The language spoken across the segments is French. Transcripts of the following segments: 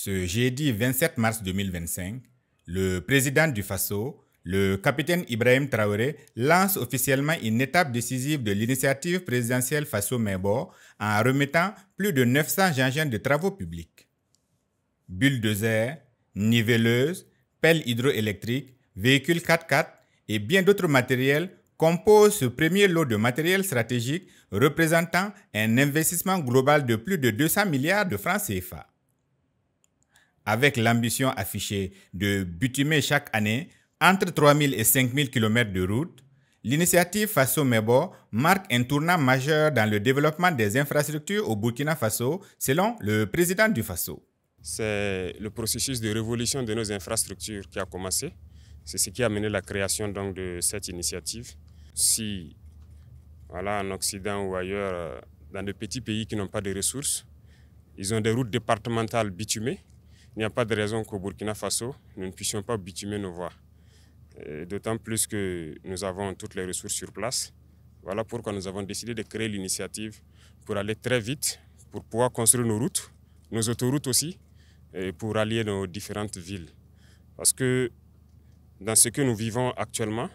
Ce jeudi 27 mars 2025, le président du Faso, le capitaine Ibrahim Traoré, lance officiellement une étape décisive de l'initiative présidentielle Faso-Mebo en remettant plus de 900 engins de travaux publics. Bulldozers, nivelleuses, pelles hydroélectriques, véhicules 4x4 et bien d'autres matériels composent ce premier lot de matériel stratégique représentant un investissement global de plus de 200 milliards de francs CFA. Avec l'ambition affichée de bitumer chaque année entre 3 000 et 5 000 km de route, l'initiative Faso-Mebo marque un tournant majeur dans le développement des infrastructures au Burkina Faso, selon le président du Faso. C'est le processus de révolution de nos infrastructures qui a commencé. C'est ce qui a mené la création donc, de cette initiative. Si, en Occident ou ailleurs, dans de petits pays qui n'ont pas de ressources, ils ont des routes départementales bitumées, il n'y a pas de raison qu'au Burkina Faso, nous ne puissions pas bitumer nos voies. D'autant plus que nous avons toutes les ressources sur place. Voilà pourquoi nous avons décidé de créer l'initiative pour aller très vite, pour pouvoir construire nos routes, nos autoroutes aussi, et pour allier nos différentes villes. Parce que dans ce que nous vivons actuellement,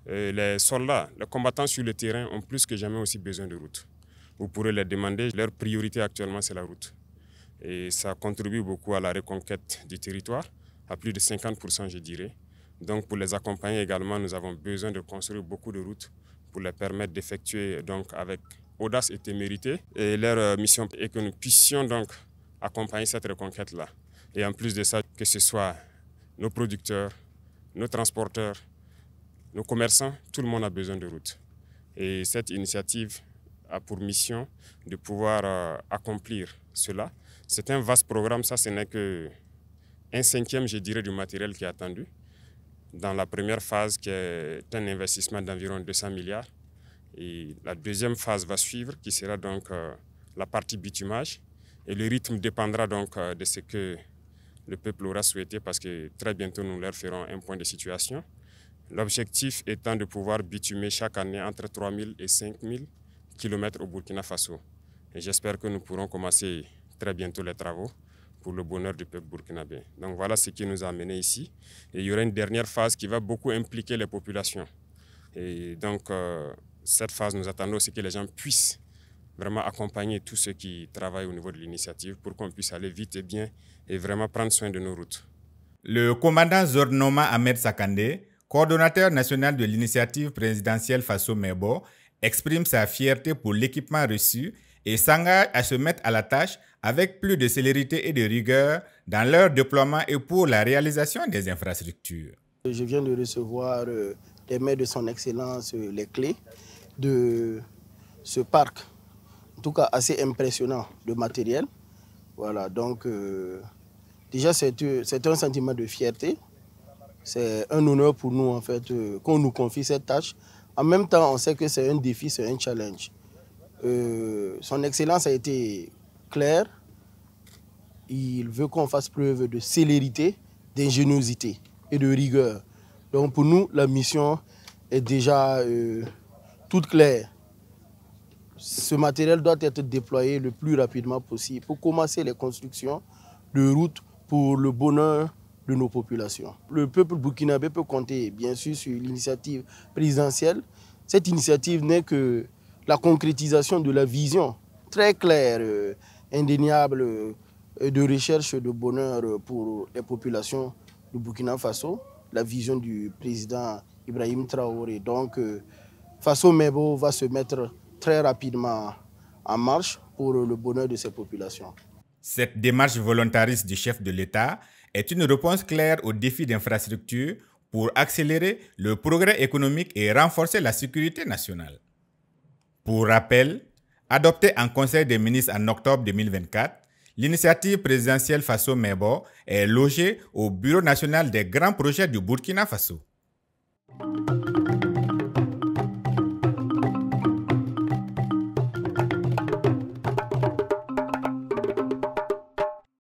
les soldats, les combattants sur le terrain ont plus que jamais aussi besoin de routes. Vous pourrez les demander, leur priorité actuellement c'est la route. Et ça contribue beaucoup à la reconquête du territoire, à plus de 50% je dirais. Donc pour les accompagner également, nous avons besoin de construire beaucoup de routes pour les permettre d'effectuer donc avec audace et témérité. Et leur mission est que nous puissions donc accompagner cette reconquête-là. Et en plus de ça, que ce soit nos producteurs, nos transporteurs, nos commerçants, tout le monde a besoin de routes. Et cette initiative a pour mission de pouvoir accomplir cela. C'est un vaste programme, ça ce n'est qu'un cinquième, je dirais, du matériel qui est attendu. Dans la première phase, qui est un investissement d'environ 200 milliards. Et la deuxième phase va suivre, qui sera donc la partie bitumage. Et le rythme dépendra donc de ce que le peuple aura souhaité, parce que très bientôt nous leur ferons un point de situation. L'objectif étant de pouvoir bitumer chaque année entre 3 000 et 5 000 km au Burkina Faso. Et j'espère que nous pourrons commencer très bientôt les travaux pour le bonheur du peuple burkinabé. Donc voilà ce qui nous a amenés ici. Et il y aura une dernière phase qui va beaucoup impliquer les populations. Et donc cette phase, nous attendons aussi que les gens puissent vraiment accompagner tous ceux qui travaillent au niveau de l'initiative pour qu'on puisse aller vite et bien et vraiment prendre soin de nos routes. Le commandant Zordnoma Ahmed Sakandé, coordonnateur national de l'initiative présidentielle Faso-Mebo, exprime sa fierté pour l'équipement reçu et s'engage à se mettre à la tâche avec plus de célérité et de rigueur dans leur déploiement et pour la réalisation des infrastructures. Je viens de recevoir des mains de son Excellence les clés de ce parc, en tout cas assez impressionnant de matériel. Voilà, donc déjà c'est un sentiment de fierté. C'est un honneur pour nous en fait qu'on nous confie cette tâche. En même temps, on sait que c'est un défi, c'est un challenge. Son Excellence a été clair. Il veut qu'on fasse preuve de célérité, d'ingéniosité et de rigueur. Donc pour nous, la mission est déjà toute claire. Ce matériel doit être déployé le plus rapidement possible pour commencer les constructions de routes pour le bonheur de nos populations. Le peuple burkinabé peut compter bien sûr sur l'initiative présidentielle. Cette initiative n'est que la concrétisation de la vision très claire, indéniable de recherche de bonheur pour les populations du Burkina Faso, la vision du président Ibrahim Traoré. Donc Faso-Mebo va se mettre très rapidement en marche pour le bonheur de ces populations. Cette démarche volontariste du chef de l'État est une réponse claire aux défis d'infrastructure pour accélérer le progrès économique et renforcer la sécurité nationale. Pour rappel, adoptée en Conseil des ministres en octobre 2024, l'initiative présidentielle Faso-Mebo est logée au Bureau national des grands projets du Burkina Faso.